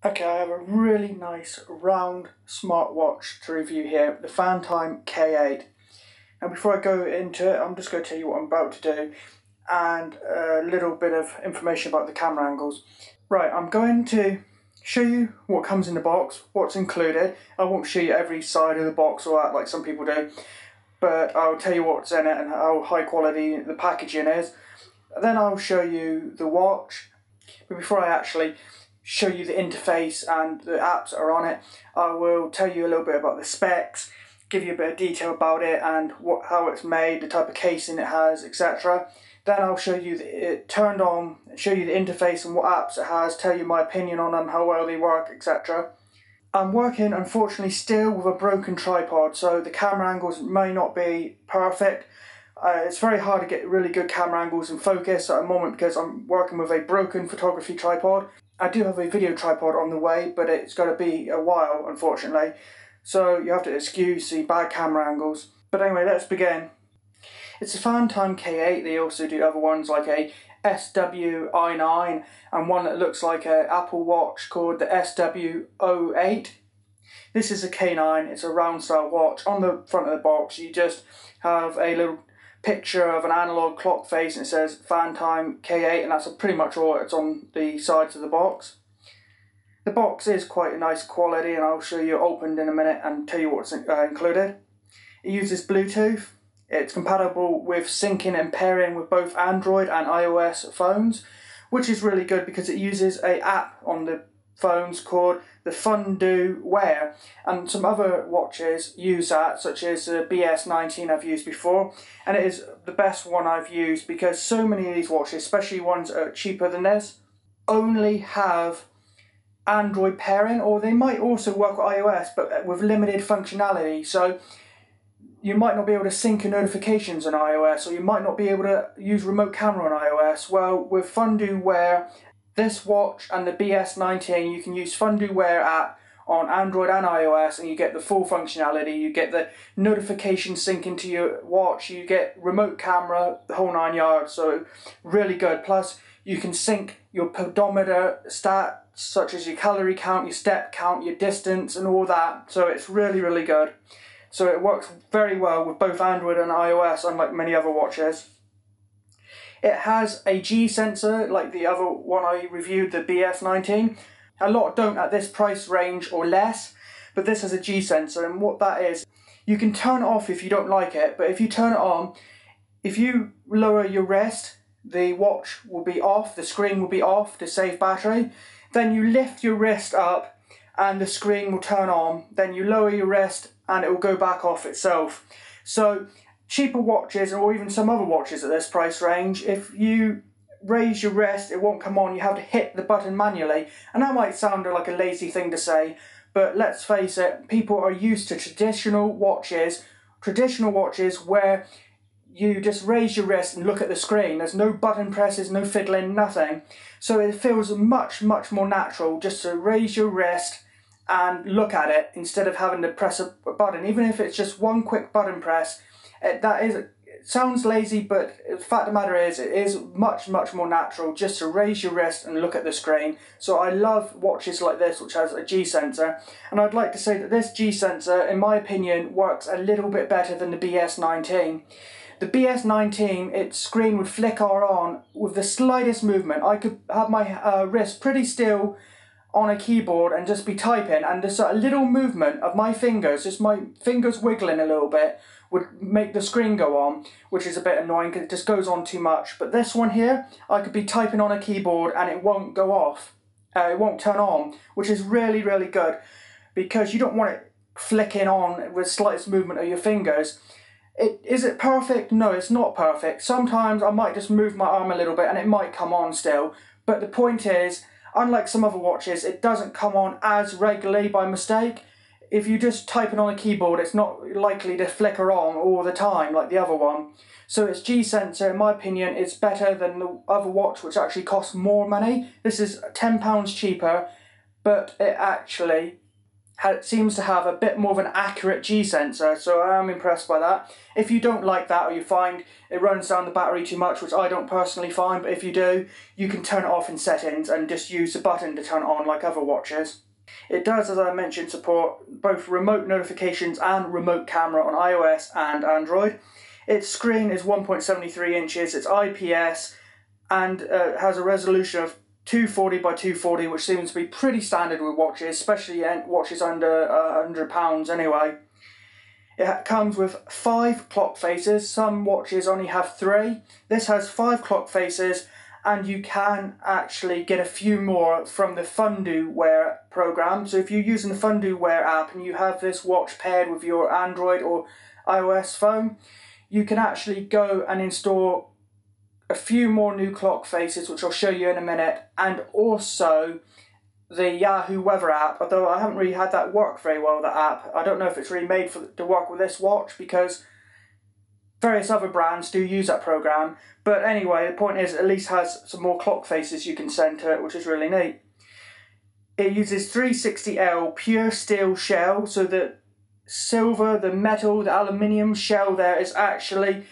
Okay, I have a really nice round smartwatch to review here, the Fantime K8. Now before I go into it, I'm just going to tell you what I'm about to do and a little bit of information about the camera angles. Right, I'm going to show you what comes in the box, what's included. I won't show you every side of the box or that like some people do, but I'll tell you what's in it and how high quality the packaging is. Then I'll show you the watch, but before I actually show you the interface and the apps that are on it, I will tell you a little bit about the specs, give you a bit of detail about it and how it's made, the type of casing it has, etc. Then I'll show you it turned on, show you the interface and what apps it has, tell you my opinion on them, how well they work, etc. I'm working, unfortunately, still with a broken tripod, so the camera angles may not be perfect. It's very hard to get really good camera angles and focus at the moment because I'm working with a broken photography tripod. I do have a video tripod on the way, but it's going to be a while, unfortunately. So you have to excuse the bad camera angles. But anyway, let's begin. It's a Fantime K8. They also do other ones like a SWI9 and one that looks like an Apple Watch called the SW08. This is a K9. It's a round style watch. On the front of the box, you just have a little picture of an analog clock face and it says Fantime K8, and that's pretty much all it's on the sides of the box. The box is quite a nice quality, and I'll show you opened in a minute and tell you what's included. It uses Bluetooth. It's compatible with syncing and pairing with both Android and iOS phones, which is really good because it uses an app on the phones called the Fondue Wear, and some other watches use that, such as the BS19 I've used before, and it is the best one I've used because so many of these watches, especially ones that are cheaper than this, only have Android pairing, or they might also work with iOS but with limited functionality. So you might not be able to sync your notifications on iOS, or you might not be able to use remote camera on iOS. Well, with Fondue Wear, this watch and the BS19, you can use Fondue Wear app on Android and iOS and you get the full functionality. You get the notification sync into your watch, you get remote camera, the whole 9 yards, so really good. Plus you can sync your pedometer stats such as your calorie count, your step count, your distance and all that, so it's really, really good. So it works very well with both Android and iOS, unlike many other watches. It has a G sensor like the other one I reviewed, the BS19. A lot don't at this price range or less, but this has a G sensor, and what that is, you can turn it off if you don't like it, but if you turn it on, if you lower your wrist, the watch will be off, the screen will be off to save battery. Then you lift your wrist up and the screen will turn on. Then you lower your wrist and it will go back off itself. So cheaper watches, or even some other watches at this price range, if you raise your wrist, it won't come on. You have to hit the button manually. And that might sound like a lazy thing to say, but let's face it, people are used to traditional watches where you just raise your wrist and look at the screen. There's no button presses, no fiddling, nothing. So it feels much, much more natural just to raise your wrist and look at it instead of having to press a button. Even if it's just one quick button press, it sounds lazy, but the fact of the matter is, it is much, much more natural just to raise your wrist and look at the screen. So I love watches like this, which has a G sensor. And I'd like to say that this G sensor, in my opinion, works a little bit better than the BS19. The BS19, its screen would flicker on with the slightest movement. I could have my wrist pretty still on a keyboard and just be typing, and just a little movement of my fingers, just my fingers wiggling a little bit, would make the screen go on, which is a bit annoying because it just goes on too much. But this one here, I could be typing on a keyboard and it won't go off. It won't turn on, which is really, really good because you don't want it flicking on with slightest movement of your fingers. Is it perfect? No, it's not perfect. Sometimes I might just move my arm a little bit and it might come on still. But the point is, unlike some other watches, it doesn't come on as regularly by mistake. If you just type it on a keyboard, it's not likely to flicker on all the time like the other one. So its G sensor, in my opinion, is better than the other watch, which actually costs more money. This is £10 cheaper, but it actually seems to have a bit more of an accurate G sensor, so I am impressed by that. If you don't like that, or you find it runs down the battery too much, which I don't personally find, but if you do, you can turn it off in settings and just use the button to turn it on like other watches. It does, as I mentioned, support both remote notifications and remote camera on iOS and Android. Its screen is 1.73 inches, it's IPS, and has a resolution of 240 by 240, which seems to be pretty standard with watches, especially watches under £100 anyway. It comes with 5 clock faces. Some watches only have 3. This has 5 clock faces, and you can actually get a few more from the Fundu Wear program. So if you're using the Fundu Wear app and you have this watch paired with your Android or iOS phone, you can actually go and install a few more new clock faces, which I'll show you in a minute, and also the Yahoo Weather app, although I haven't really had that work very well, that app. I don't know if it's really made to work with this watch, because various other brands do use that program. But anyway, the point is, it at least has some more clock faces you can send to it, which is really neat. It uses 360L pure steel shell, so the silver, the metal, the aluminium shell there is actually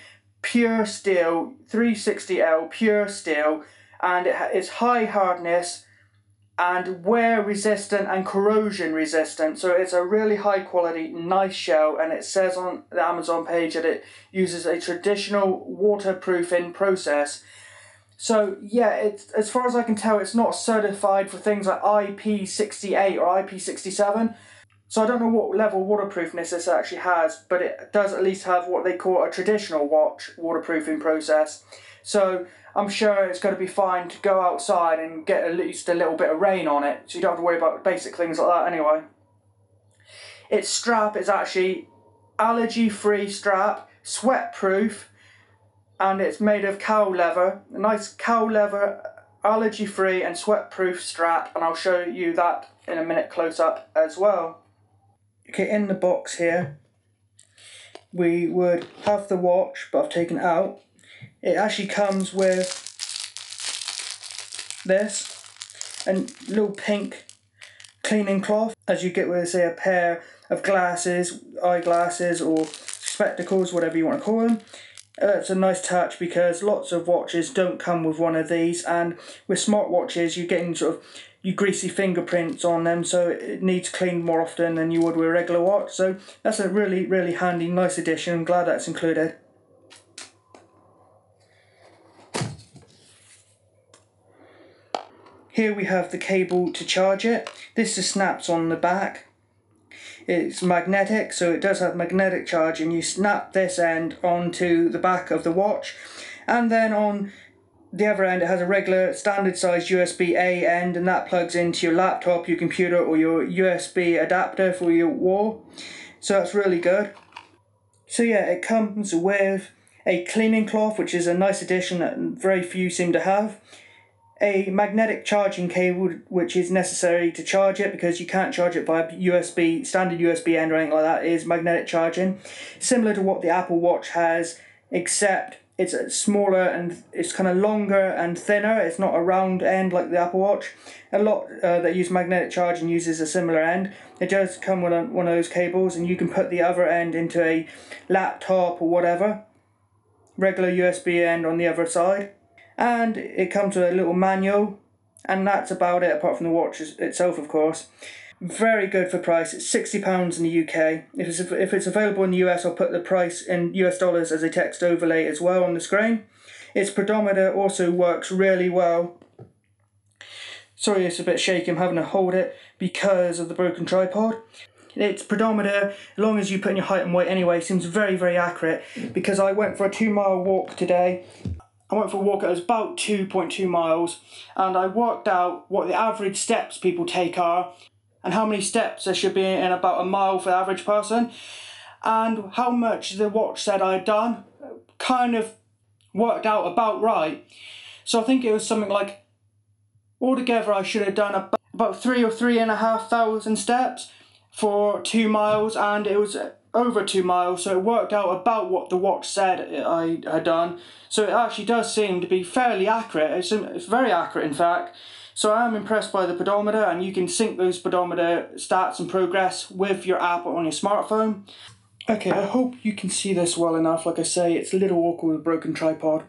pure steel, 360L pure steel, and it's high hardness and wear resistant and corrosion resistant, so it's a really high quality, nice shell, and it says on the Amazon page that it uses a traditional waterproofing process. So yeah, it's, as far as I can tell, it's not certified for things like IP68 or IP67. So I don't know what level of waterproofness this actually has, but it does at least have what they call a traditional watch waterproofing process. So I'm sure it's going to be fine to go outside and get at least a little bit of rain on it, so you don't have to worry about basic things like that anyway. Its strap is actually allergy-free strap, sweat-proof, and it's made of cow leather, a nice cow leather, allergy-free and sweat-proof strap, and I'll show you that in a minute close up as well. Okay, in the box here, we would have the watch, but I've taken it out. It actually comes with this, and little pink cleaning cloth, as you get with, say, a pair of glasses, eyeglasses or spectacles, whatever you want to call them. It's a nice touch, because lots of watches don't come with one of these, and with smartwatches you're getting sort of your greasy fingerprints on them, so it needs cleaned more often than you would with a regular watch. So that's a really, really handy, nice addition. I'm glad that's included. Here we have the cable to charge it. This just snaps on the back. It's magnetic, so it does have magnetic charge, and you snap this end onto the back of the watch, and then on the other end it has a regular standard size USB-A end, and that plugs into your laptop, your computer, or your USB adapter for your wall. So that's really good. So yeah, it comes with a cleaning cloth, which is a nice addition that very few seem to have. A magnetic charging cable, which is necessary to charge it, because you can't charge it by USB, standard USB end or anything like that. It is magnetic charging, similar to what the Apple Watch has, except it's smaller and it's kind of longer and thinner. It's not a round end like the Apple Watch. A lot that use magnetic charging uses a similar end. It does come with one of those cables, and you can put the other end into a laptop or whatever. Regular USB end on the other side. And it comes with a little manual, and that's about it, apart from the watch itself, of course. Very good for price. It's £60 in the UK. If it's available in the US, I'll put the price in US dollars as a text overlay as well on the screen. Its pedometer also works really well. Sorry, it's a bit shaky. I'm having to hold it because of the broken tripod. Its pedometer, as long as you put in your height and weight anyway, seems very, very accurate, because I went for a 2-mile walk today. I went for a walk, it was about 2.2 miles, and I worked out what the average steps people take are, and how many steps there should be in about a mile for the average person, and how much the watch said I'd done kind of worked out about right. So I think it was something like, altogether I should have done about 3 or 3,500 steps for 2 miles, and it was over 2 miles, so it worked out about what the watch said I had done. So it actually does seem to be fairly accurate. It's very accurate, in fact. So I am impressed by the pedometer, and you can sync those pedometer stats and progress with your app on your smartphone. Okay, I hope you can see this well enough. Like I say, it's a little awkward with a broken tripod.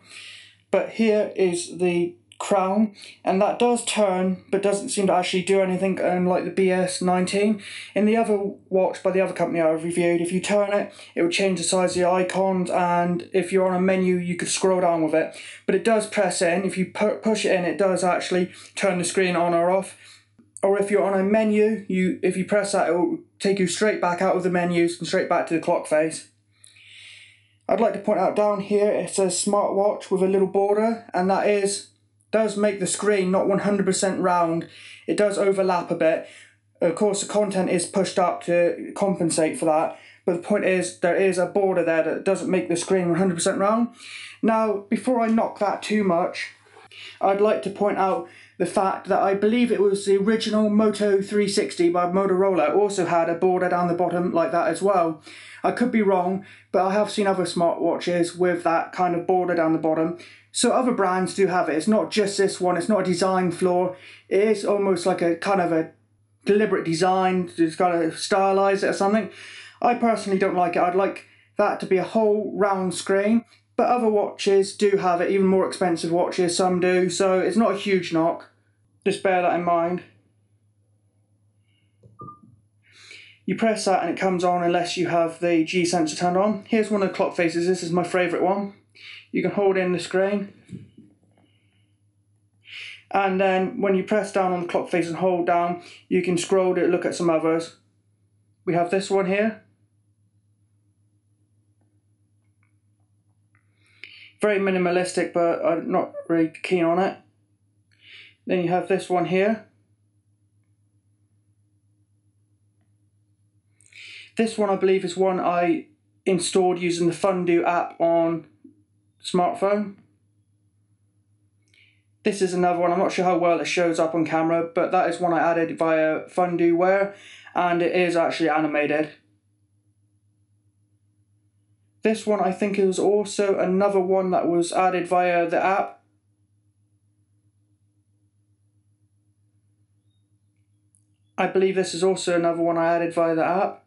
But here is the crown, and that does turn, but doesn't seem to actually do anything, unlike the BS19. In the other watch by the other company I've reviewed, if you turn it, it would change the size of the icons, and if you're on a menu, you could scroll down with it. But it does press in. If you push it in, it does actually turn the screen on or off. Or if you're on a menu, if you press that, it will take you straight back out of the menus and straight back to the clock face. I'd like to point out down here, it says SmartWatch with a little border, and that does make the screen not 100% round. It does overlap a bit. Of course, the content is pushed up to compensate for that, but the point is there is a border there that doesn't make the screen 100% round. Now, before I knock that too much, I'd like to point out the fact that I believe it was the original Moto 360 by Motorola also had a border down the bottom like that as well. I could be wrong, but I have seen other smartwatches with that kind of border down the bottom. So other brands do have it. It's not just this one. It's not a design flaw. It is almost like a kind of a deliberate design to kind of stylize it or something. I personally don't like it. I'd like that to be a whole round screen. But other watches do have it, even more expensive watches, some do, so it's not a huge knock. Just bear that in mind. You press that and it comes on unless you have the G sensor turned on. Here's one of the clock faces. This is my favourite one. You can hold in the screen. And then when you press down on the clock face and hold down, you can scroll to look at some others. We have this one here. Very minimalistic, but I'm not really keen on it. Then you have this one here. This one I believe is one I installed using the Fondue app on smartphone. This is another one. I'm not sure how well it shows up on camera, but that is one I added via Fondue Wear, and it is actually animated. This one, I think, is also another one that was added via the app. I believe this is also another one I added via the app.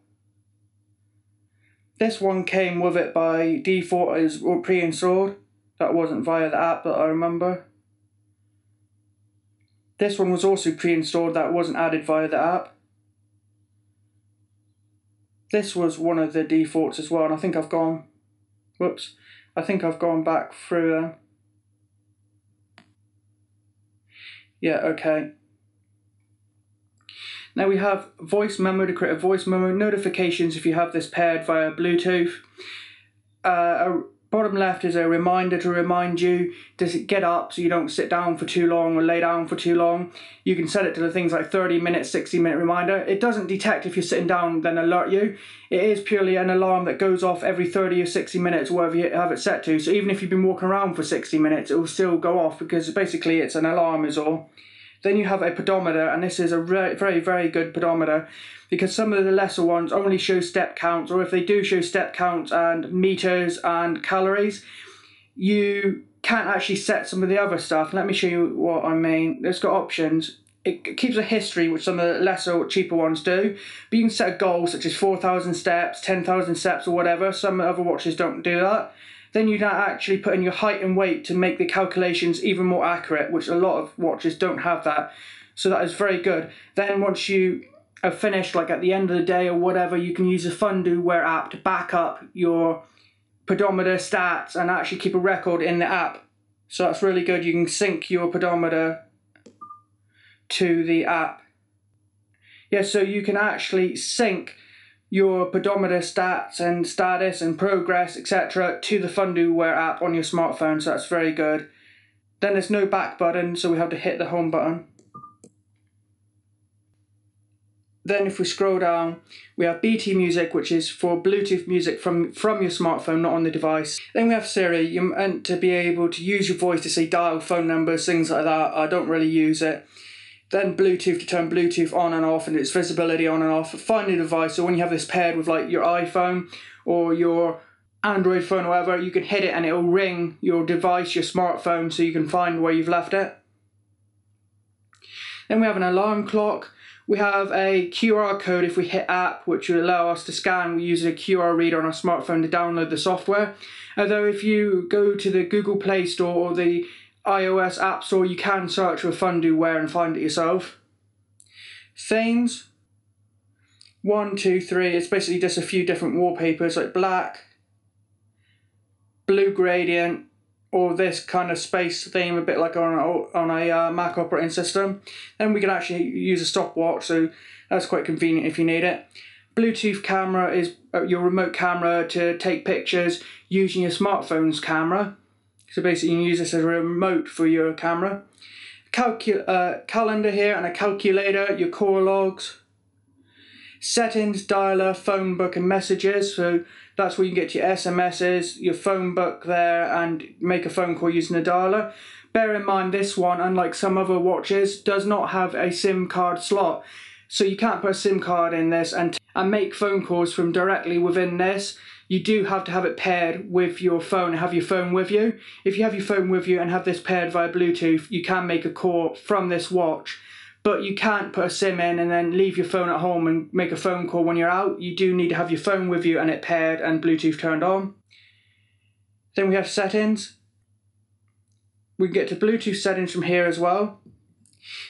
This one came with it by default as pre-installed. That wasn't via the app that I remember. This one was also pre-installed. That wasn't added via the app. This was one of the defaults as well, and I think I've gone back through them. Yeah, okay. Now we have voice memo to create a voice memo, notifications if you have this paired via Bluetooth. Bottom left is a reminder to remind you to get up so you don't sit down for too long or lay down for too long. You can set it to the things like 30-minute, 60-minute reminder. It doesn't detect if you're sitting down, then alert you. It is purely an alarm that goes off every 30 or 60 minutes, whatever you have it set to. So even if you've been walking around for 60 minutes, it will still go off because basically it's an alarm is all. Then you have a pedometer, and this is a very, very good pedometer because some of the lesser ones only show step counts, or if they do show step counts and meters and calories, you can't actually set some of the other stuff. Let me show you what I mean. It's got options. It keeps a history, which some of the lesser or cheaper ones do, but you can set a goal such as 4,000 steps, 10,000 steps or whatever. Some other watches don't do that. Then you can actually put in your height and weight to make the calculations even more accurate, which a lot of watches don't have that. So that is very good. Then once you are finished, like at the end of the day or whatever, you can use the Fondue Wear app to back up your pedometer stats and actually keep a record in the app. So that's really good. You can sync your pedometer to the app. Yeah, so you can actually sync your pedometer stats and status and progress, etc. to the Fondue Wear app on your smartphone, so that's very good. Then there's no back button, so we have to hit the home button. Then if we scroll down, we have BT Music, which is for Bluetooth music from your smartphone, not on the device. Then we have Siri. You're meant to be able to use your voice to say dial phone numbers, things like that. I don't really use it. Then Bluetooth to turn Bluetooth on and off and its visibility on and off. Find a device, so when you have this paired with like your iPhone or your Android phone or whatever, you can hit it and it will ring your device, your smartphone, so you can find where you've left it. Then we have an alarm clock. We have a QR code if we hit app, which will allow us to scan. We use a QR reader on our smartphone to download the software. Although if you go to the Google Play Store or the iOS App Store, you can search for Funduware and find it yourself. Themes. 1, 2, 3. It's basically just a few different wallpapers like black, blue gradient, or this kind of space theme, a bit like on a Mac operating system. Then we can actually use a stopwatch, so that's quite convenient if you need it. Bluetooth camera is your remote camera to take pictures using your smartphone's camera. So basically you can use this as a remote for your camera. Calendar here and a calculator, your call logs. Settings, dialer, phone book and messages, so that's where you can get your SMSs, your phone book there, and make a phone call using a dialer. Bear in mind this one, unlike some other watches, does not have a SIM card slot. So you can't put a SIM card in this and make phone calls from directly within this. You do have to have it paired with your phone, have your phone with you. If you have your phone with you and have this paired via Bluetooth, you can make a call from this watch. But you can't put a SIM in and then leave your phone at home and make a phone call when you're out. You do need to have your phone with you and it paired and Bluetooth turned on. Then we have settings. We can get to Bluetooth settings from here as well.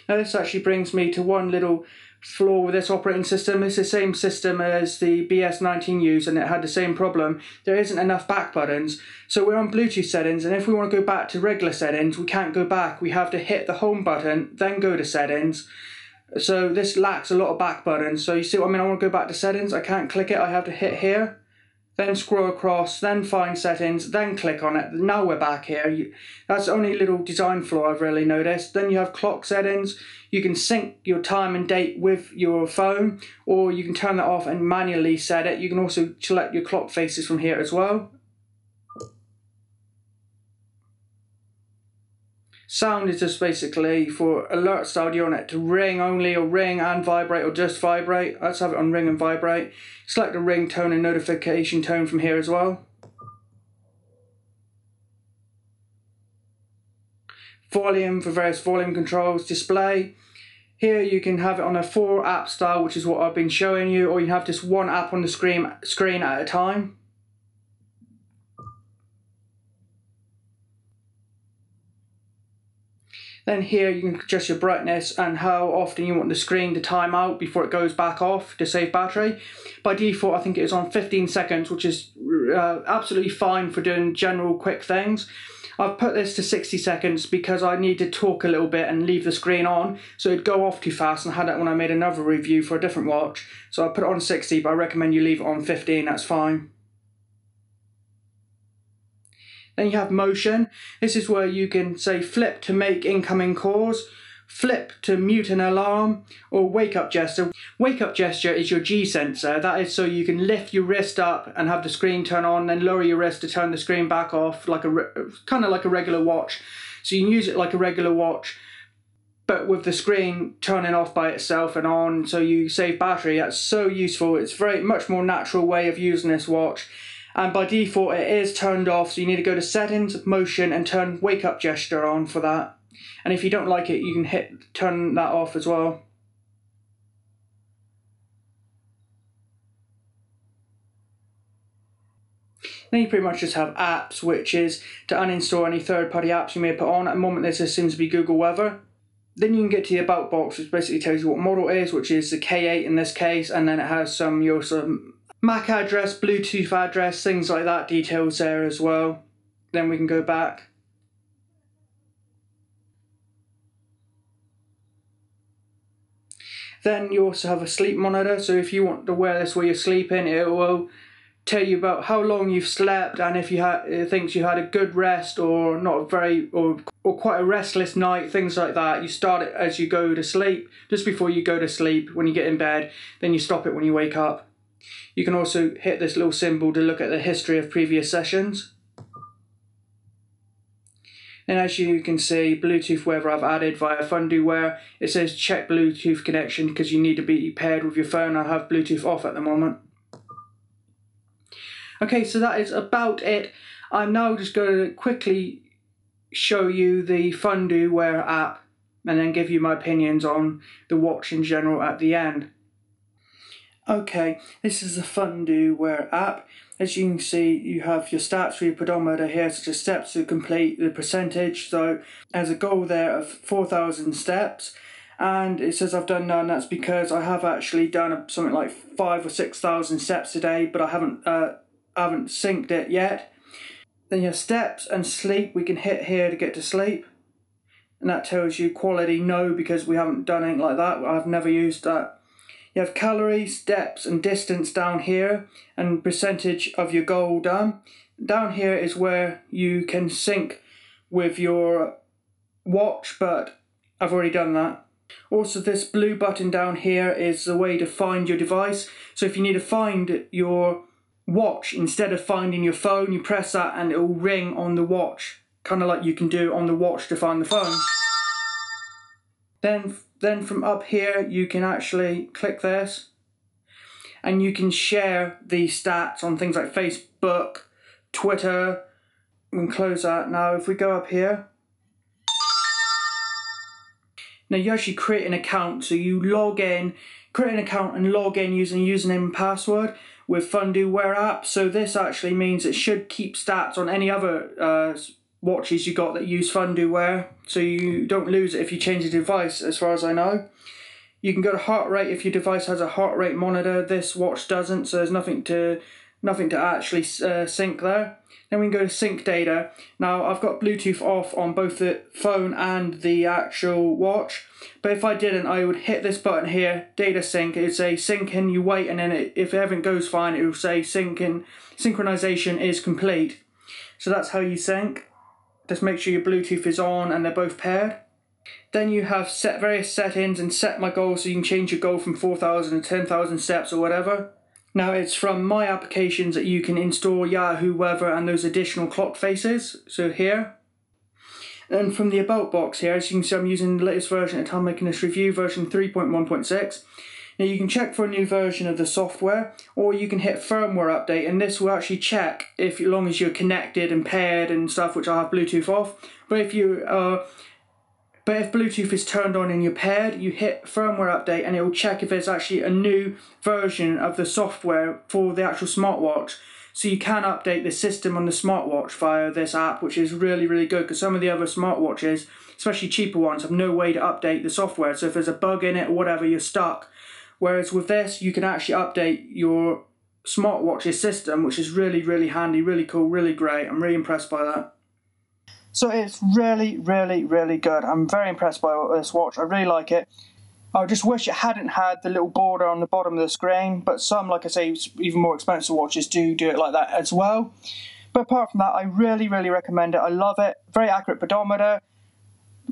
Now this actually brings me to one little flaw with this operating system. It's the same system as the BS19 used and it had the same problem. There isn't enough back buttons. So we're on Bluetooth settings, and if we want to go back to regular settings, we can't go back. We have to hit the home button, then go to settings. So this lacks a lot of back buttons. So you see what I mean? I want to go back to settings. I can't click it. I have to hit here, then scroll across, then find settings, then click on it. Now we're back here. That's the only little design flaw I've really noticed. Then you have clock settings. You can sync your time and date with your phone, or you can turn that off and manually set it. You can also select your clock faces from here as well. Sound is just basically for alert style. Do you want it to ring only, or ring and vibrate, or just vibrate? Let's have it on ring and vibrate. Select a ring tone and notification tone from here as well. Volume for various volume controls. Display. Here you can have it on a 4 app style, which is what I've been showing you, or you have just one app on the screen at a time. Then here you can adjust your brightness and how often you want the screen to time out before it goes back off to save battery. By default I think it is on 15 seconds, which is absolutely fine for doing general quick things. I've put this to 60 seconds because I need to talk a little bit and leave the screen on, so it'd go off too fast, and I had that when I made another review for a different watch. So I put it on 60, but I recommend you leave it on 15, that's fine. Then you have motion. This is where you can say flip to make incoming calls, flip to mute an alarm, or wake up gesture. Wake up gesture is your G sensor. That is so you can lift your wrist up and have the screen turn on, then lower your wrist to turn the screen back off, like kind of like a regular watch. So you can use it like a regular watch, but with the screen turning off by itself and on, so you save battery. That's so useful. It's very much more natural way of using this watch. And by default it is turned off, so you need to go to settings, motion, and turn wake up gesture on for that. And if you don't like it, you can turn that off as well. Then you pretty much just have apps, which is to uninstall any third-party apps you may put on. At the moment this seems to be Google Weather. Then you can get to the about box, which basically tells you what model it is, which is the K8 in this case, and then it has some MAC address, Bluetooth address, things like that, details there as well. Then we can go back. Then you also have a sleep monitor, so if you want to wear this while you're sleeping, it will tell you about how long you've slept, and if it thinks you had a good rest or not very, or quite a restless night, things like that. You start it as you go to sleep, just before you go to sleep when you get in bed, then you stop it when you wake up. You can also hit this little symbol to look at the history of previous sessions. And as you can see, Bluetooth weather I've added via Funduware. It says check Bluetooth connection because you need to be paired with your phone. I have Bluetooth off at the moment. Okay, so that is about it. I'm now just going to quickly show you the Funduware app and then give you my opinions on the watch in general at the end. Okay, this is the Fantime Wear app. As you can see, you have your stats for your pedometer here, such as steps to complete, the percentage. So there's a goal there of 4,000 steps, and it says I've done none. That's because I have actually done something like 5,000 or 6,000 steps today, but I haven't synced it yet. Then you have steps and sleep. We can hit here to get to sleep, and that tells you quality no, because we haven't done anything like that. I've never used that. You have calories, steps and distance down here, and percentage of your goal done. Down here is where you can sync with your watch, but I've already done that. Also, this blue button down here is the way to find your device. So if you need to find your watch instead of finding your phone, you press that and it will ring on the watch, kind of like you can do on the watch to find the phone. Then from up here you can actually click this and you can share the stats on things like Facebook, Twitter. We can close that. Now if we go up here, now you actually create an account, so you log in, create an account and log in using username and password with Fantime Wear app. So this actually means it should keep stats on any other watches you got that use Fantime Wear, so you don't lose it if you change the device, as far as I know. You can go to heart rate if your device has a heart rate monitor. This watch doesn't, so there's nothing to actually sync there. Then we can go to sync data. Now I've got Bluetooth off on both the phone and the actual watch, but if I didn't, I would hit this button here, data sync. It'd say sync in, you wait, and then if everything goes fine, it will say synchronization is complete. So that's how you sync. Just make sure your Bluetooth is on and they're both paired. Then you have set various settings and set my goal, so you can change your goal from 4,000 to 10,000 steps or whatever. Now it's from my applications that you can install Yahoo Weather and those additional clock faces, so here. And from the About box here, as you can see, I'm using the latest version at the time I'm making this review, version 3.1.6. Now you can check for a new version of the software, or you can hit firmware update, and this will actually check if, as long as you're connected and paired and stuff, which I have Bluetooth off. But if Bluetooth is turned on and you're paired, you hit firmware update and it will check if there's actually a new version of the software for the actual smartwatch. So you can update the system on the smartwatch via this app, which is really, really good, because some of the other smartwatches, especially cheaper ones, have no way to update the software. So if there's a bug in it or whatever, you're stuck. Whereas with this, you can actually update your smartwatch's system, which is really, really handy, really cool, really great. I'm really impressed by that. So it's really, really, really good. I'm very impressed by this watch. I really like it. I just wish it hadn't had the little border on the bottom of the screen, but some, like I say, even more expensive watches do it like that as well. But apart from that, I really, really recommend it. I love it. Very accurate pedometer.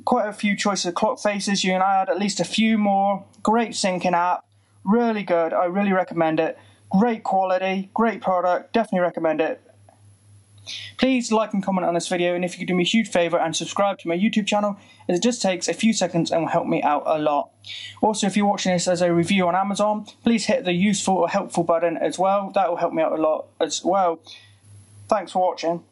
Quite a few choices of clock faces. You can add at least a few more. Great syncing app. Really good. I really recommend it. Great quality, great product. Definitely recommend it. Please like and comment on this video, and if you could do me a huge favour and subscribe to my YouTube channel, as it just takes a few seconds and will help me out a lot. Also, if you're watching this as a review on Amazon, please hit the useful or helpful button as well. That will help me out a lot as well. Thanks for watching.